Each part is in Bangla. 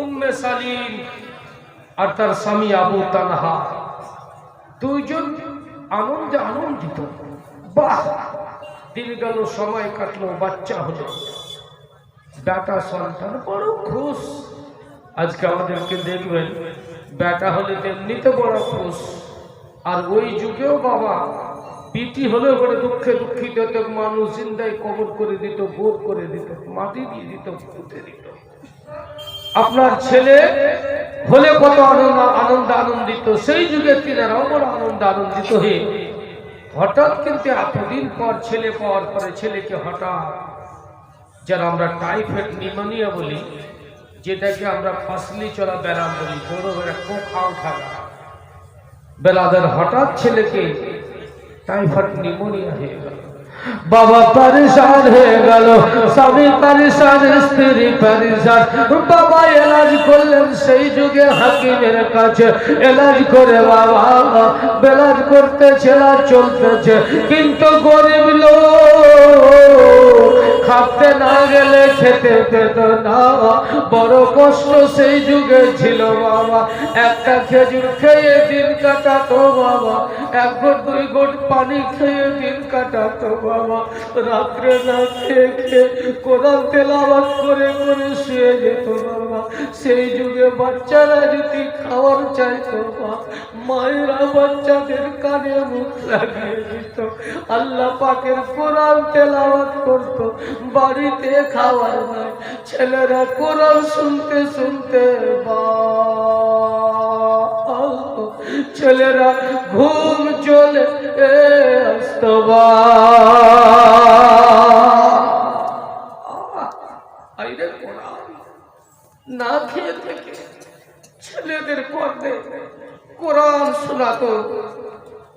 উম্মে সালিম আর তার স্বামী আবু তালহা দুইজন আনন্দে আনন্দিত। বাহ, দিন গেল, সময় কাটলো, বাচ্চা হলো, বেটা সন্তান, বড় খুশ। আজকে আমাদেরকে দেখবেন বেটা হলে তেমনিতে বড় খুশ। আর ওই যুগেও বাবা বিটি হলে বড় দুঃখে দুঃখিত, মানুষ জিন্দায় কবর করে দিত, বোধ করে দিত, মাটি দিয়ে দিত, পুঁতে দিত। আপনার ছেলে হলে কত আনন্দ আনন্দিত, সেই যুগে তিনারাও বড় আনন্দ আনন্দিত হয়ে হঠাৎ কিন্তু এতদিন পর ছেলে পাওয়ার পরে ছেলেকে হঠাৎ, যারা আমরা টাইফয়েড নিউমোনিয়া বলি, যেটাকে আমরা ফাসলি চলা ব্যারাম বলি, বড় বেড়া কোখাও থাকা বেলাদের, হঠাৎ ছেলেকে টাইফয়েড নিউমোনিয়া হয়ে গেল। বাবা পরেশান হয়ে গেল, স্বামী পরেশান, স্ত্রী পরেশান। বাবা এলাজ করলেন সেই যুগে হাকিমের কাছে, এলাজ করে বাবা বেলাজ করতেছে, এলাজ চলতেছে, কিন্তু গরিব লোক খাতে না গেলে খেতে পেত না। বড় কষ্ট সেই যুগে ছিল বাবা। একটা খেজুর খেয়ে দিন কাটাতো বাবা, এক গোট দুই গোট পানি খেয়ে দিন কাটাতো বাবা। রাত্রে না খেয়ে খেয়ে কোরআন তেলাওয়াত করে করে শুয়ে যেত বাবা। সেই যুগে বাচ্চারা যদি খাওয়ার চাইতো, মায়েরা বাচ্চাদের কানে মুখ লাগিয়ে দিত, আল্লাহ পাকের কোরআন তেলাওয়াত করত। বাড়িতে খাওয়ার নাই, ছেলেরা কোরআন শুনতে শুনতে ছেলেরা ঘুম চলে আসতো না খেয়ে থেকে ছেলেদের পর্দে কোরআন শোনাতো,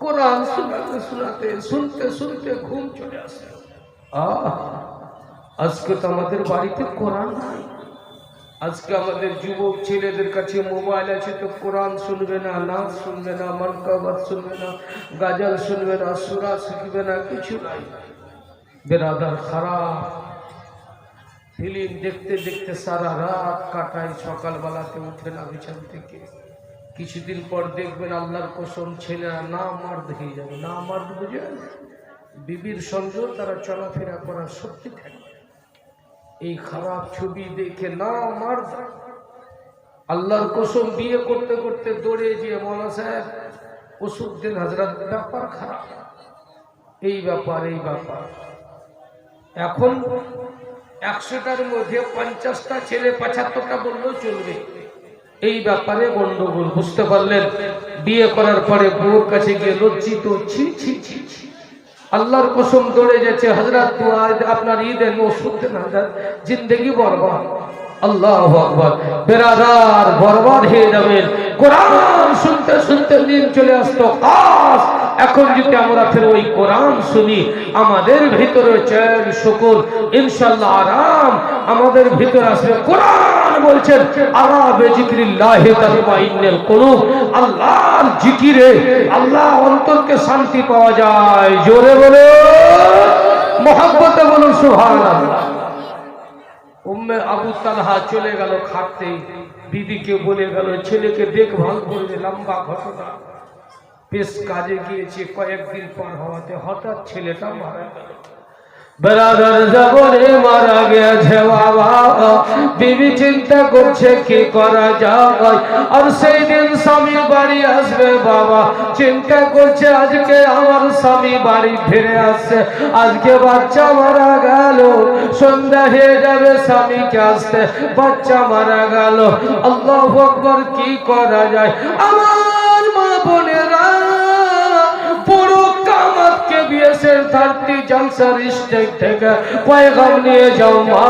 কোরআন শোনাতে শোনাতে শুনতে শুনতে ঘুম চলে আসে। আজকে তো আমাদের বাড়িতে কোরআন নাই। আজকে আমাদের যুবক ছেলেদের কাছে মোবাইল আছে, তো কোরআন শুনবে না, নাচ শুনবে না, মানকাবাত শুনবে না, গাজাল শুনবে না, সূরা শিখবে না, কিছু নাই। বেরাদার খারাপ, ফিল্ম দেখতে দেখতে সারা রাত কাটায়, সকালবেলাতে উঠে না বিছান থেকে। কিছুদিন পর দেখবেন আল্লাহর কসম ছেলেরা না মার্দ হয়ে যাবে। না মার্দ বুঝে বিবির সঙ্গেও তারা চলাফেরা করার শক্তি থাকে। এই খারাপ ছবি দেখে না মার্দ, আল্লাহর কসম বিয়ে করতে করতে দৌড়ে গিয়ে মৌলা সাহেব ওষুধ দেন, হাজরাত ব্যাপার খারাপ, এই ব্যাপার এই ব্যাপার। এখন 100টার মধ্যে 50টা ছেলে 75টা বললেও চলবে। এই ব্যাপারে গন্ডগোল, বুঝতে পারলেন? বিয়ে করার পরে বউর কাছে গিয়ে লজ্জিত, ছি ছি ছি ছি, আল্লাহর কসম দৌড়ে যাচ্ছে, হযরত আপনার ঈদের ওষুধ দেন, হাজরাত জিন্দেগি বরবাদ। আল্লাহু আকবার। বেরাদার বরবাদ হয়ে যাবেন। কোরআন শুনতে শুনতে দিন চলে আসতো খাস। এখন যদি আমরা ফের ওই কোরআন শুনি, আমাদের ভিতরে চैन শুকুর ইনশাআল্লাহ আরাম আমাদের ভিতরে আসবে। কোরআন বলছেন আলা বিজিক্রিল্লাহি তাতমাইন্নুল কুলুব, আল্লাহর জিকিরে আল্লাহ অন্তরকে শান্তি পাওয়া যায়। জোরে বলে মহব্বতে বলুন সুবহানাল্লাহ। উম্মে আবু তালহা চলে গেল খাটতে, বিবিকে বলে গেল ছেলেকে দেখভাল করবে। লম্বা ঘটনা, বেশ কাজে গিয়েছে, কয়েকদিন পর হওয়াতে হঠাৎ ছেলেটা মারা গেল। বেরাদার জীবনে মারা গেছে বাবা। বিবি চিন্তা করছে কি করা যায়। আর সেই দিন স্বামী বাড়ি আসবে বাবা, চিন্তা করছে আজকে আমার স্বামী বাড়ি ফিরে আসছে, আজকে বাচ্চা মারা গেল, সন্ধ্যা হয়ে যাবে স্বামীকে আসতে, বাচ্চা মারা গেল। আল্লাহু আকবার, কি করা যায়? আমার মা বোনেরা পুরো কামাতকে বিএসএর 30 জলসার স্টেজ থেকে পয়গাম নিয়ে যাও মা।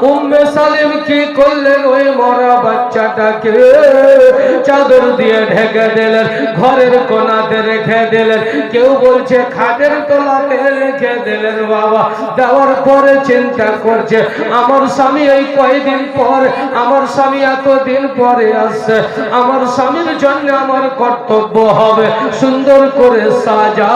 উম্মে সালিম কি করলেন? ওই মরা বাচ্চাটাকে চাদর দিয়ে ঢেকে দিলেন, ঘরের কোনাতে রেখে দিলেন, কেউ বলছে খাটের তলাতে রেখে দিলেন বাবা। দেওয়ার পরে চিন্তা করছে আমার স্বামী এই কয়েকদিন পর আমার স্বামী এতদিন পরে আসছে, আমার স্বামীর জন্য আমার কর্তব্য হবে সুন্দর করে সাজা।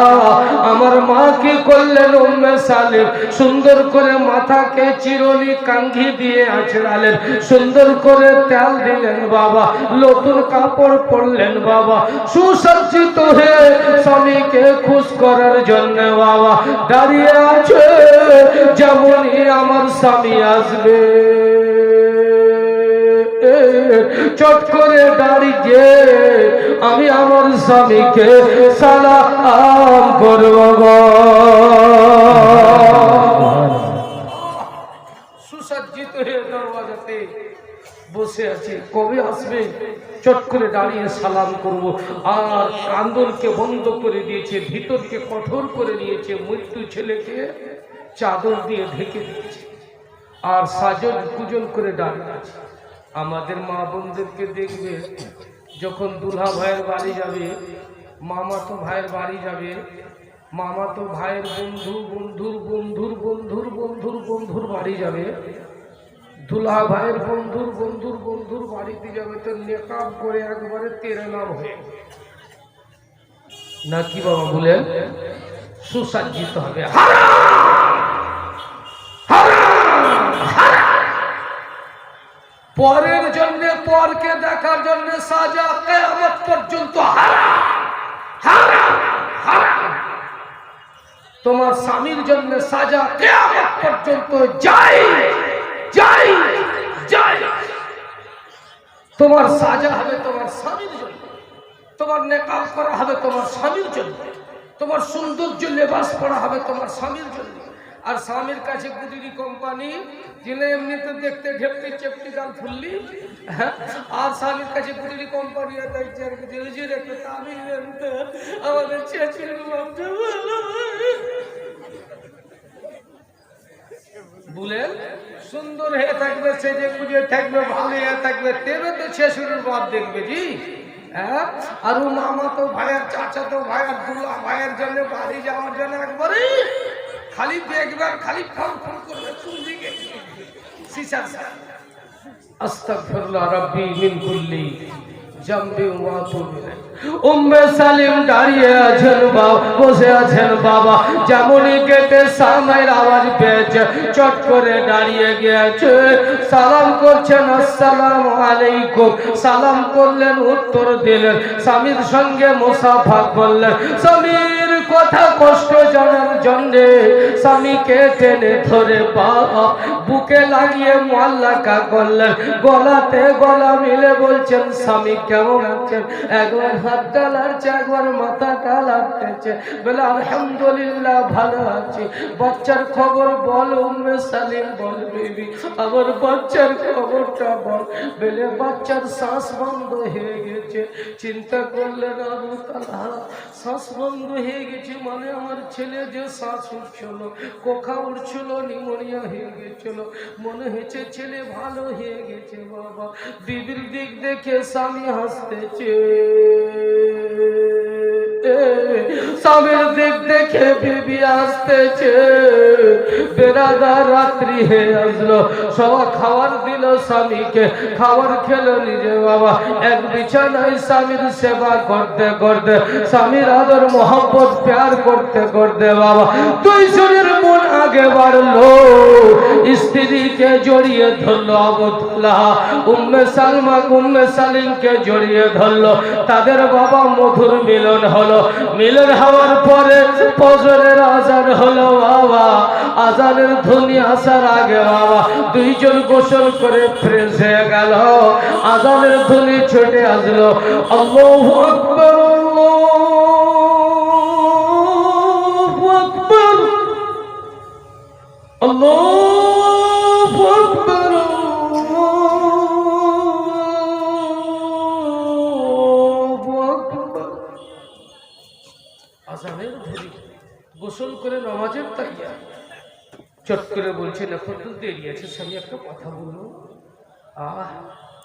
আমার মা কি করলেন উম্মে সালিম, সুন্দর করে মাথাকে চিরুনি কাঙ্ঘি দিয়ে আঁচড়ালেন, সুন্দর করে তেল দিলেন বাবা, নতুন কাপড় পরলেন বাবা, সুসজ্জিত হয়ে স্বামীকে খুশ করার জন্য বাবা দাঁড়িয়ে আছে। যেমনই আমার স্বামী আসবে চট করে দাঁড়িয়ে আমি আমার স্বামীকে সালাম করব। সুসজ্জিত হয়ে দরওয়াজাতে বসে আছে, কবে আসবে চট করে দাঁড়িয়ে সালাম করব। আর কান্দনকে বন্ধ করে দিয়েছে, ভিতরকে কঠোর করে নিয়েছে, মৃত্যু ছেলেকে চাদর দিয়ে ঢেকে দিয়েছে আর সাজন পূজন করে দাঁড়িয়ে আছে। আমাদের মা বোনদেরকে দেখবে যখন দুলহা ভাইয়ের বাড়ি যাবে, মামাতো ভাইয়ের বাড়ি যাবে, মামাতো ভাইয়ের বন্ধুর বাড়ি যাবে, দুলহা ভাইয়ের বন্ধুর বাড়িতে যাবে, তো নেকাব করে একবারে তেরে নাম হয়ে নাকি বাবা বলেন সুসজ্জিত হবে। পরের জন্য, পরকে দেখার জন্য সাজা কিয়ামত পর্যন্ত হারাম হারাম হারাম। তোমার স্বামীর জন্য সাজা কিয়ামত পর্যন্ত যাই যাই যাই। তোমার সাজা হবে তোমার স্বামীর জন্য, তোমার নেকাব করা হবে তোমার স্বামীর জন্য, তোমার সৌন্দর্য লেবাস পরা হবে তোমার স্বামীর জন্য। আর স্বামীর কাছে গুজরি কোম্পানি, যিনি এমনিতে দেখতে ঘেপতে চেপটি গাল ফুললি, আর স্বামীর কাছে গুজরি কোম্পানি আমাদের বলেন সুন্দর হয়ে থাকবে, সেজে গুজে থাকবে, ভালো হয়ে থাকবে, তেবে তো ছেশুরের বাপ দেখবে জি। আর ও মামা তো ভাইয়ের, চাচা তো ভাইয়ের, দুলা ভাইয়ের জন্য বাড়ি যাওয়ার জন্য একবারে খালি দেখবেন, খালি ফোন ফোন করবে চুলদিকে সিসার সাথে। আস্তাগফিরুল্লাহ রাব্বি মিন কুল্লি জামবি ওয়া আতুবু ইলাইহি। উম্মে সালিম দাঁড়িয়ে আছেন বাবা, বসে আছেন বাবা, যেমনই গেটে সালামের আওয়াজ পেয়েছে চট করে দাঁড়িয়ে গিয়েছে, সালাম করছেন আসসালামু আলাইকুম। সালাম করলেন, উত্তর দিলেন, স্বামীর সঙ্গে মুসাফা করলেন। স্বামীর কথা কষ্ট জানার জন্যে স্বামীকে টেনে ধরে বাবা বুকে লাগিয়ে মোয়াল্লাকা করলেন, গলাতে গলা মিলে বলছেন স্বামী কেমন আছেন। একবার হাতটা লাড়ছে, একবার মাথাটা লাড়তেছে, বলে আলহামদুলিল্লাহ ভালো আছি। বাচ্চার খবর বল উম্মে সালিম, বল বেবি আমার বাচ্চার খবরটা বল। বলে বাচ্চার শ্বাস বন্ধ হয়ে গেছে। চিন্তা করলেন আবু তালহা, শ্বাস বন্ধ হয়ে গেছে মানে আমার ছেলে যে শ্বাস উঠছিল, কোখা উঠছিল, নিউমোনিয়া হয়ে গেছিল, মনে হয়েছে ছেলে ভালো হয়ে গেছে বাবা। বিবির দিক দেখে স্বামী হাসতেছে, স্বামীর দিক দেখে বিবি আসতেছে। বেরাদার রাত্রি হয়ে আসলো, সবাই খাবার দিল স্বামীকে, খাবার খেলো নিজে বাবা। এক বিছানায় স্বামীর সেবা করতে করতে, স্বামীর আদর মোহাম্মত প্যার করতে করতে বাবা দুইজনের মন আগে বাড়লো। স্ত্রীকে জড়িয়ে ধরলো আবু তালহা, উম্মে সালমা উম্মে সালিমকে জড়িয়ে ধরলো। তাদের বাবা মধুর মিলন হলো। মিলন হওয়ার পরে ফজরের আজান হলো বাবা। আজানের ধ্বনি আসার আগে বাবা দুইজন গোসল করে ফ্রেশ হয়ে গেল। আজানের ধ্বনি ছুটে আসলো, আল্লাহু আকবার আল্লাহু আকবার আল্লাহু আকবার আল্লাহু আকবার। আজানের ধ্বনি, গোসল করে নামাজের তাইয়া চট করে বলছেন এখন তো দেরি আছে স্বামী একটা কথা বলবো।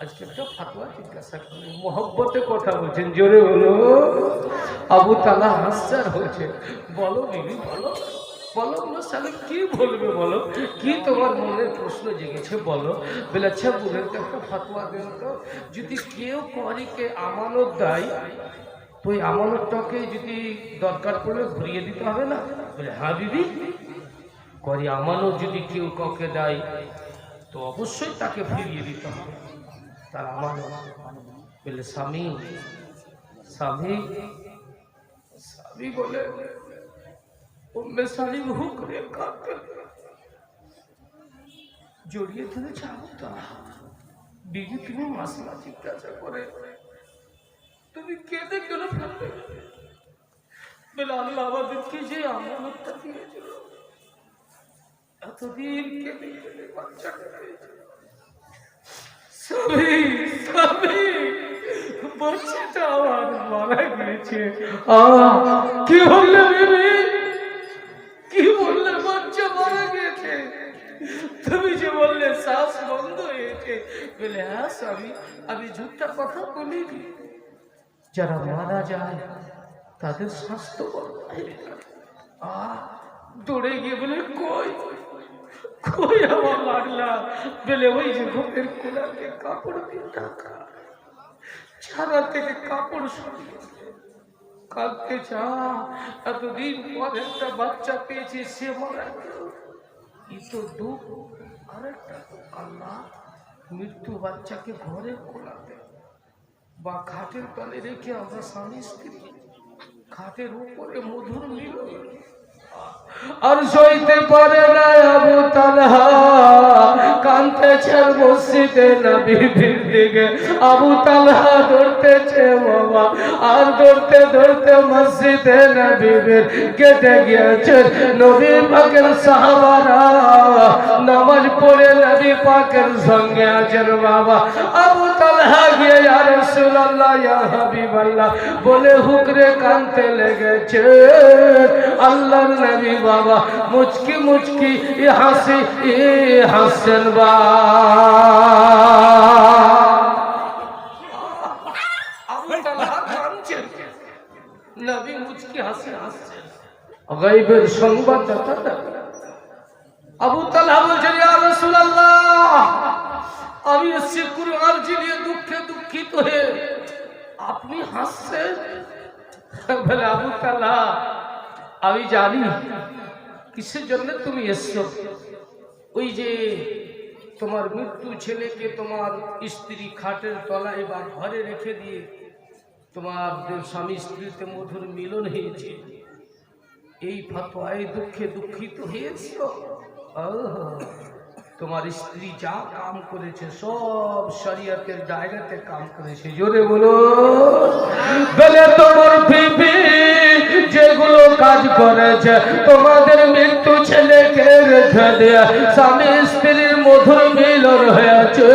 আজকে একটা ফাতোয়া জিজ্ঞাসা করি, মোহব্বতে কথা বলছেন, জোরে বলো। আবু তালহা হাসছে আর বলছে বলো বিবি বলো। বলো সালে কি বলবে বলো, কি তোমার মনের প্রশ্ন জেগেছে বলো। বলে আচ্ছা বুঝেন তো একটা ফতোয়া দেন তো, যদি কেউ করিকে আমানত দেয় তো ওই আমানতটাকে যদি দরকার পড়লে ঘুরিয়ে দিতে হবে না? বলে হ্যাঁ বিবি, করি আমানত যদি কেউ কাউকে দেয় তো অবশ্যই তাকে ফিরিয়ে দিতে হবে তার আমানত। বলে স্বামী স্বামী স্বামী বলে জড়িয়ে ধরেছে বিবি, তুমি মাসলা জিজ্ঞাসা করে তুমি কেঁদে কেন ফেলবে? বলে আল্লাহ আমাদেরকে যে আমানতটা দিয়েছিল এতদিন কেঁদে কেঁদে বাচ্চাটা পেয়েছিল, স্বামী স্বামী বাচ্চাটা আমার মারা গেছে। কি বললে বিবি, কি বললে? বাচ্চা মারা গেছে? তুমি যে বললে শ্বাস বন্ধ হয়েছে। বলে হ্যাঁ স্বামী, আমি ঝুঠটা কথা বলিনি। যারা মারা যায় তাদের স্বাস্থ্য বন্ধ হয়ে যায়। দৌড়ে গিয়ে বলে কই কই আমার লাগলা? বলে ওই যে ঘরের কোলাতে কাপড় দিয়ে ঢাকা, ছাড়া থেকে কাপড় সরিয়ে কাঁদতে চা, এতদিন পর একটা বাচ্চা পেয়েছে সে মারা গেল, এই তো দুঃখ। আর একটা আল্লাহ মৃত্যু বাচ্চাকে ঘরে কোলাতে বা খাটের তলে রেখে আমরা স্বামী স্ত্রী খাটের উপরে মধুর মিলন আর সইতে পারে না আবু তালহা, কাঁদতেছেন মসজিদে নবীর দিকে। আবু তালহা ধরতেছে বাবা, আর ধরতে ধরতে মসজিদে নবীর গেটে গিয়েছেন। নবী পাকের সাহাবারা নামাজ পড়ে নবী পাকের সঙ্গে আছেন বাবা। আবু তালহা গিয়ে ইয়া রাসূলুল্লাহ ইয়া হাবিবাল্লাহ বলে হুকরে কাঁদতে লেগেছে। আল্লাহর নবী বাবা মুচকি মুচকি হাসি হাসছেন বা আবু তালহা কাঁদছেন, নবী মুচকি হাসি হাসছেন। গায়বের সংবাদদাতা আবু তালহা বলছেন ইয়া রাসূলুল্লাহ, আমি এসেছি কুরআন জিলিয়ে দুঃখে দুঃখিত হয়ে, আপনি হাসছেন। বলে আবু তালহা আমি জানি কিসের জন্য তুমি এসছো। ওই যে তোমার মৃত্যু ছেলেকে তোমার স্ত্রী খাটের তলায় বা ঘরে রেখে দিয়ে তোমার স্বামী স্ত্রীতে মধুর মিলন হয়েছে, এই ফতোয়ায় দুঃখে দুঃখিত হয়েছ। তোমার স্ত্রী যা কাম করেছে সব শরীয়তের দায়রাতে কাম করেছে। জোরে বলো। বলে তোমার বিবি যেগুলো কাজ করেছে, তোমাদের মৃত্যু ছেলেকে রেখে দেয়া স্বামী স্ত্রীর মধুর মিলন হয়েছে,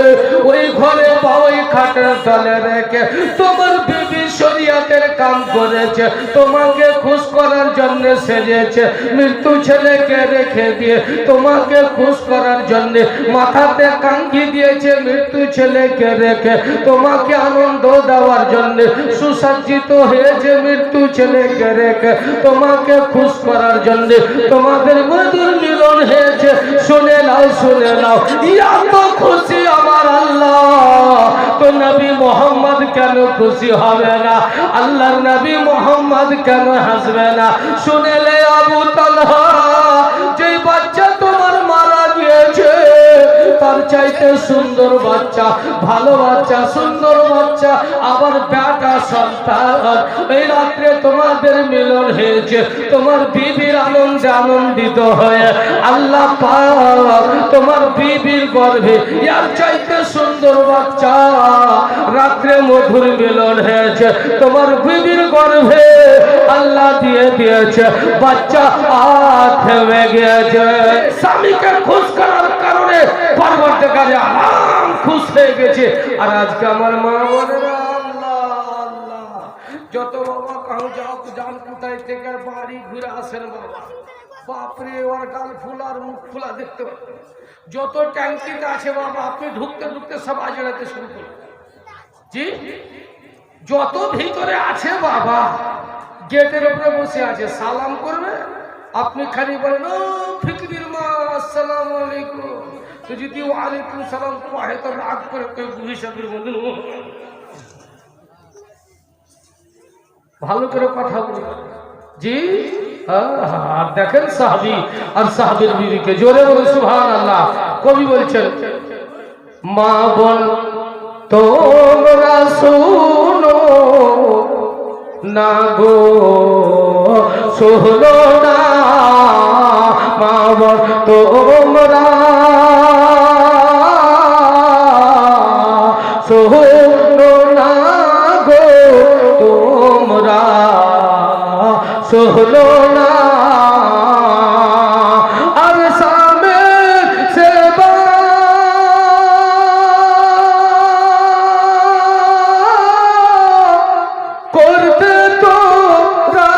ওই ঘরে বা ওই খাটের তলে রেখে তোমার বিবি শরীয়তের কাম করেছে, তোমাকে খুশ করার জন্য সেজেছে। মৃত্যু ছেলেকে রেখে দিয়ে তোমাকে খুশ করার জন্য মাথাতে কাঙ্গি দিয়েছে, মৃত্যু ছেলেকে রেখে তোমাকে আনন্দ দেওয়ার জন্য সুসজ্জিত হয়েছে, মৃত্যু ছেলেকে রেখে তোমাকে খুশ করার জন্য তোমাদের মধুর মিলন হয়েছে। শুনে নাও শুনে নাও, এত খুশি আমার আল্লাহ, তো নবী মোহাম্মদ কেন খুশি হবে না? আল্লাহর নবী মোহাম্মদ কেন হাসবে না? শুনেলে আবু তালহা, যে বাচ্চা তোমার মারা গিয়েছে তার চাইতে সুন্দর বাচ্চা, ভালো বাচ্চা, সুন্দর বাচ্চা, আবার বেটা সন্তান, এই রাত্রে তোমাদের মিলন হয়েছে। তোমার বিবির আনন্দে আনন্দিত হয়ে আল্লাহ পাক তোমার বিবির গর্ভে এর চাইতে সুন্দর বাচ্চা, রাত্রে মধুর মিলন হয়েছে, তোমার বিবির গর্ভে আল্লাহ দিয়ে দিয়েছে বাচ্চা। থেমে গিয়েছে। স্বামীকে খুশ করার কারণে পরবর্তীকালে আরাম খুশ হয়ে গেছে। আর আজকে আমার মা বোনেরা যত বাবা কাউ যাও যান কোথায় থেকে বাড়ি ঘুরে আসেন বাবা, বাপরে ওর গাল ফুলা আর মুখ ফুলা দেখতে পাবেন। যত ট্যাঙ্কিতে আছে বাবা আপনি ঢুকতে ঢুকতে সব আজড়াতে শুরু করবেন। জি, যত ভিতরে আছে বাবা গেটের উপরে বসে আছে, সালাম করবে আপনি খালি বলেন ও ফিকরির মা আসসালামু আলাইকুম, তো যদি ওয়ালাইকুম সালাম কহে তো রাগ করে কেউ হিসাবের মধ্যে ভালো করে কথা বলি জি। আর দেখেন সাহাবী আর সাহাবীর বিবিকে জোরে বলে সুবহানাল্লাহ। কবি বলছেন মা বল তোমরা শোনো না গো শোনো না, মা বল তোমরা শোনো না গো তোমরা শোনো না, আর স্বামীর সেবা করতে তোমরা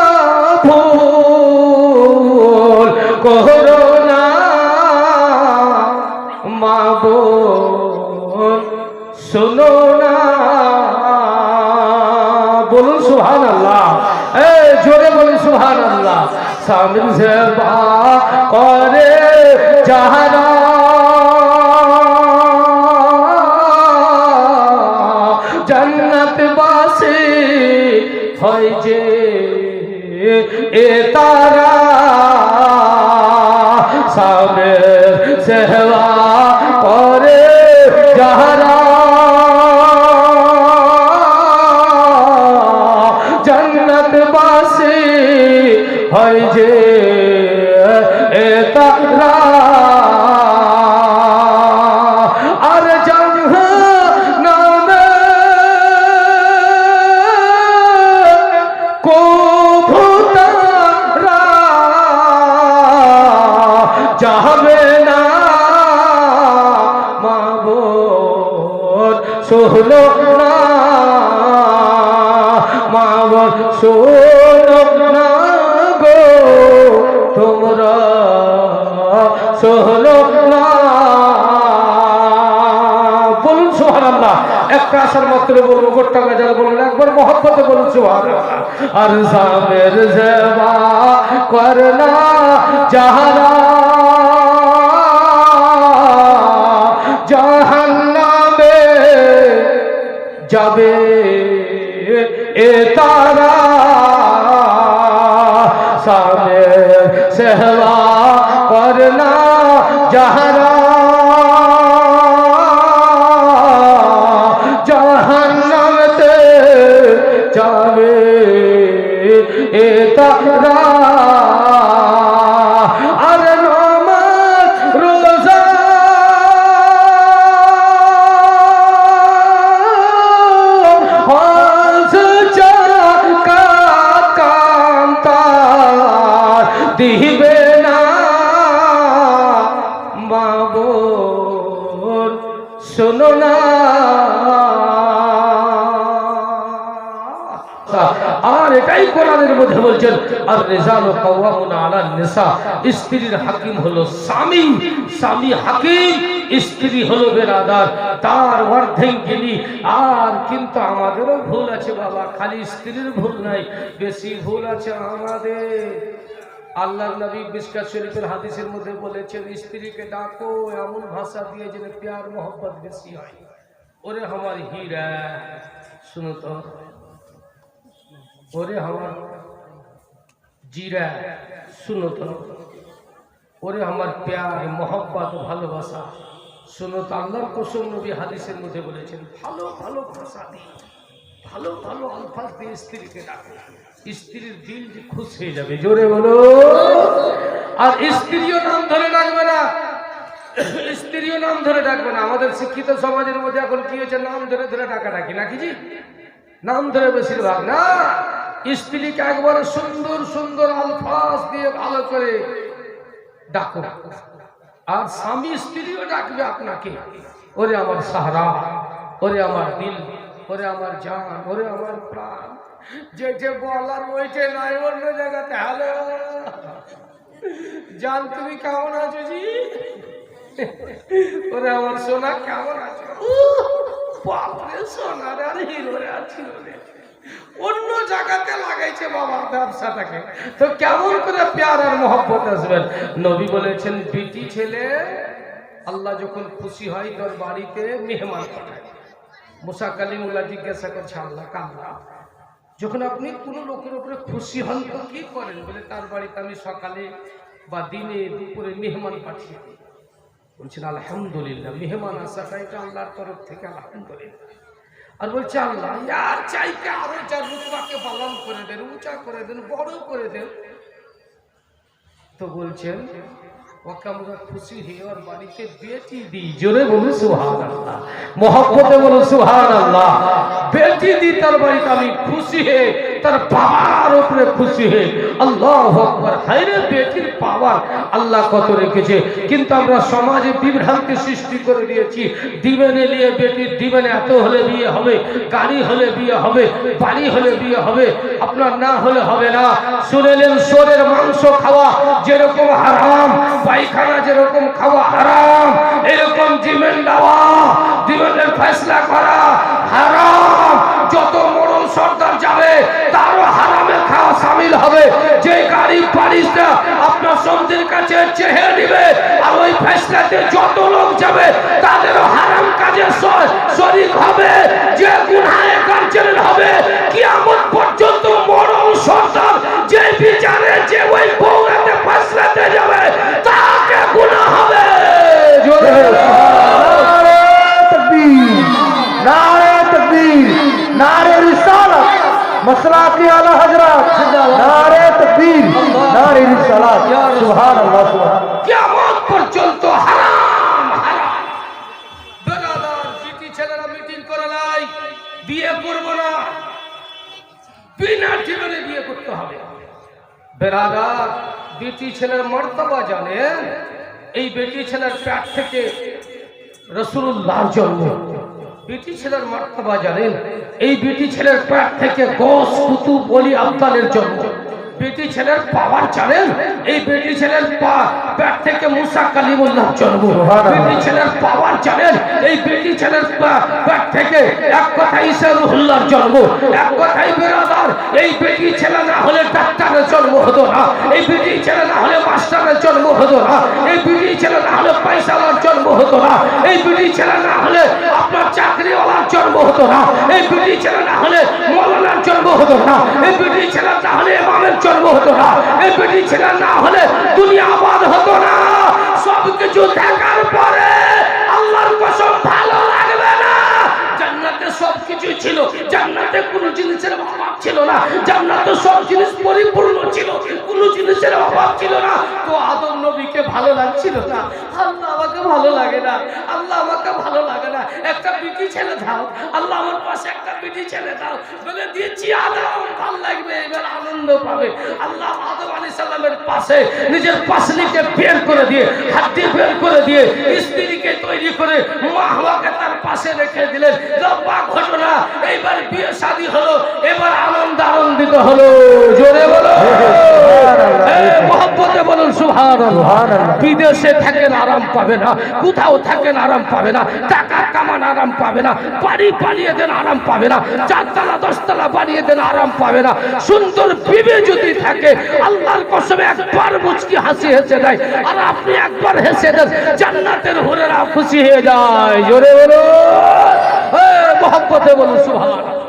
ভুল করো না, মা বোন শোনো না। বলুন সুবহানাল্লাহ, জোরে বলুন সুবহানাল্লাহ। স্বামীর সেবা করে যাহারা জান্নাতবাসী হয় যে এ তারা, স্বামীর সেবা করে যাহারা জান্নাতবাসী হয় যে এ তারা, আর জাহান্নামে কভু তারা যাবে না, মা বোন শোনো না, মা বোন শোনো না গো তোমরা শোনো না। বলুন সুবহানাল্লাহ। একটা আসার মাত্র বলবো গোটা গাজাল বলুন একবার মহব্বতে বলুন সুবহানাল্লাহ। আর স্বামীর সেবা করনা যাহারা জাহান্নামে যাবে এ তারা, স্বামীর সেবা করনা যাহারা জাহান্নামে যাবে এ তারা, আর নামাজ রোজা হজ যাকাত কান্তার দিবে না, মা বোন শোনো না। আর এটাই কোরআনের মধ্যে বলছেন আর রিজালু কাওয়ামুনা আলান নিসা, স্ত্রীর হাকিম হলো স্বামী, স্বামী হাকিম, স্ত্রী হলো বেরাদার, তার অর্ধেঙ্গিনী। আর কিন্তু আমাদেরও ভুল আছে বাবা, খালি স্ত্রীর ভুল নাই, বেশি ভুল আছে আমাদের। আল্লাহর নবী মিশকাত শরীফের হাদিসের মধ্যে বলেছেন স্ত্রীকে ডাকো এমন ভাষা দিয়ে যেন প্যার মোহব্বত বেশি হয়। ওরে আমার হীরা শুনো তো, ওরে আমার জিরা শুনো তো, ওরে আমার প্যার মোহব্বত ভালোবাসা শুনো তো। আল্লাহর কসম নবী হাদিসের মধ্যে বলেছেন ভালো ভালো ভাষা দিয়ে ভালো ভালো আলফাজ দিয়ে স্ত্রীকে ডাকো, স্ত্রীর দিল যে খুশ হয়ে যাবে। জোরে বলো। আর স্ত্রীও নাম ধরে ডাকবে না, স্ত্রীও নাম ধরে ডাকবে না। আমাদের শিক্ষিত সমাজের মধ্যে এখন কি হয়েছে, নাম ধরে ধরে ডাকা ডাকি নাকি জি, নাম ধরে বেশিরভাগ না। স্ত্রীকে একবারে সুন্দর সুন্দর আলফাজ দিয়ে ভালো করে ডাকো। আর স্বামী স্ত্রীও ডাকবে আপনাকে, ওরে আমার সাহারা, ওরে আমার দিল, ওরে আমার জান, ওরে আমার প্রাণ। যেটা বলার ওইটা নাই অন্য জায়গাতে। হ্যালো জান, তুমি কেমন আছো জি? ওরে আমার সোনা কেমন আছো? বাপরে সোনা রে, আর হিরো রে, আর ছিল রে। অন্য জায়গাতে লাগাইছে বাবার ব্যবসাটাকে, তো কেমন করে প্যার আর মহব্বত আসবেন? নবী বলেছেন বিটি ছেলে আল্লাহ যখন খুশি হয় তোর বাড়িতে মেহমান পাঠায়। মুসা কালিমুল্লাহ জিজ্ঞাসা করছে আল্লাহ কাল্লা, যখন আপনি কোনো লোকের উপরে খুশি হন তো কি করেন? বলে তার বাড়িতে আমি সকালে বা দিনে দুপুরে মেহমান পাঠিয়ে দিই। বলছেন আলহামদুলিল্লাহ, মেহমান আসাটা এটা আল্লাহর তরফ থেকে আলহামদুলিল্লাহ। আর বলছে আল্লাহ আর চাইতে আরো যা রুতবাকে বালান করে দেন, উঁচা করে দেন, বড় করে দেন। তো বলছেন ওকে আমরা খুশি হয়ে ওর বাড়িতে বেটি দিই। জোরে বলুন সুবহানাল্লাহ, মহব্বতে বলুন সুবহানাল্লাহ। বেটি দিই তার বাড়িতে আমি খুশি হয়ে, তার বাবার উপরে খুশি হয়ে। আল্লাহু আকবার। হায়রে বেটির পাওয়ার আল্লাহ কত রেখেছে, কিন্তু আমরা সমাজে বিভ্রান্তি সৃষ্টি করে দিয়েছি। দিবেনে নিয়ে বেটির দিবেনে এত হলে বিয়ে হবে, গাড়ি হলে বিয়ে হবে, বাড়ি হলে বিয়ে হবে, আপনার না হলে হবে না। শুনেলেন সোরের মাংস খাওয়া যেরকম হারাম, পায়খানা যেরকম খাওয়া হারাম, এরকম দিবেন দেওয়া, দিবেনের ফয়সালা করা হারাম। যত মরণ সর্দার যাবে তারও হারামে খাওয়া শামিল হবে। যে গাড়ি পারিসটা আপনার সন্ধির কাছে চেহে নিবে, আর ওই ফয়সালাতে যত লোক যাবে তাদেরও হারাম কাজে শরীক হবে। যে গুনাহে কার্যের হবে কিয়ামত পর্যন্ত মরণ সর্দার যে বিচারে যে ওই বউরাতে ফয়সালাতে যাবে তাকে গুনাহ হবে। জোরে নারে তাকবীর, নারে তাকবীর, নারে রিসালাত, মসলা কি আলা হযরত, নারে তাকবীর, নারে রিসালাত। সুবহানাল্লাহ, সুবহানাল্লাহ। কিয়ামত পর্যন্ত হারাম হারাম। বেরাদার বিটি ছেলেরা মিটিং করে নাই, বিয়ে করব না, বিনা ঠিকানায় বিয়ে করতে হবে। বেরাদার বেটি ছেলের মর্তবা জানেন? এই বেটি ছেলের পেট থেকে রাসূলুল্লাহর জন্ম। বেটি ছেলের মর্তবা জানেন? এই বেটি ছেলের পেট থেকে গৌস কুতুব ওলি আব্দালের জন্ম। বেটি ছেলের পাওয়ার জানেন? এই বেটি ছেলের পেট থেকে মুসা কালিমুল্লাহর জন্ম। বেটি ছেলের পাওয়ার জানেন? এই বেটি ছেলের পেট থেকে এক কথা ঈসা রুহুল্লাহর জন্ম। এক কথাই বেরাদার, এই বেটি ছেলে না হলে ডাক্তারের জন্ম হতো না, এই বেটি ছেলে না হলে মাস্টারের জন্ম হতো না, এই বেটি ছেলে না হলে পয়সাওয়ালার জন্ম হতো না, এই বেটি ছেলে না হলে আপনার চাকরিওয়ালার জন্ম হতো না, এই বেটি ছেলে না হলে মৌলানার জন্ম হতো না, এই বেটি ছেলে না হলে ইমামের জন্ম হতো না, এই বেটি ছেলে না হলে দুনিয়া আবাদ হতো না। সবকিছু দেখার পরে আল্লাহর কসম ভালো লাগবে না। জান্নাতে সবকিছু ছিল, জান্নাতে কোনো জিনিসের অভাব ছিল না, জান্নাতে সব জিনিস পরিপূর্ণ ছিল, কোনো জিনিসের অভাব ছিল না। তো আদম নবীকে ভালো লাগছিল না? আল্লাহ আমাকে ভালো লাগে না, আল্লাহ আমাকে ভালো লাগে না, একটা বিটি ছেলে দাও, আল্লাহ আমার পাশে একটা বিটি ছেলে দাও। বলে দিয়েছি আদম, ভালো লাগবে, এবার আনন্দ পাবে। আল্লাহ আদম আলাইহিস সালামের পাশে নিজের পাসলিকে বের করে দিয়ে, হাড্ডি বের করে দিয়ে, স্ত্রীকে তৈরি করে মা হাওয়াকে তার পাশে রেখে দিলেন। লম্বা ঘটনা, এইবার বিয়ে শাদী হলো, এবার আনন্দিত হলো। জোরে বলো মহব্বতে বলুন সুবহানাল্লাহ। বিদেশে থাকেন আরাম পাবে না, কোথাও থাকেন আরাম পাবে না, টাকা কামান আরাম পাবে না, বাড়ি বানিয়ে দেন আরাম পাবে না, 4 তলা 10 তলা বানিয়ে দেন আরাম পাবে না। সুন্দর বিবি যদি থাকে আল্লাহর কসমে একবার মুচকি হাসি হেসে দেয়, আর আপনি একবার হেসে দেন, জান্নাতের হুরেরা খুশি হয়ে যায়। জোরে বলো মহব্বতে বলুন সুবহানাল্লাহ।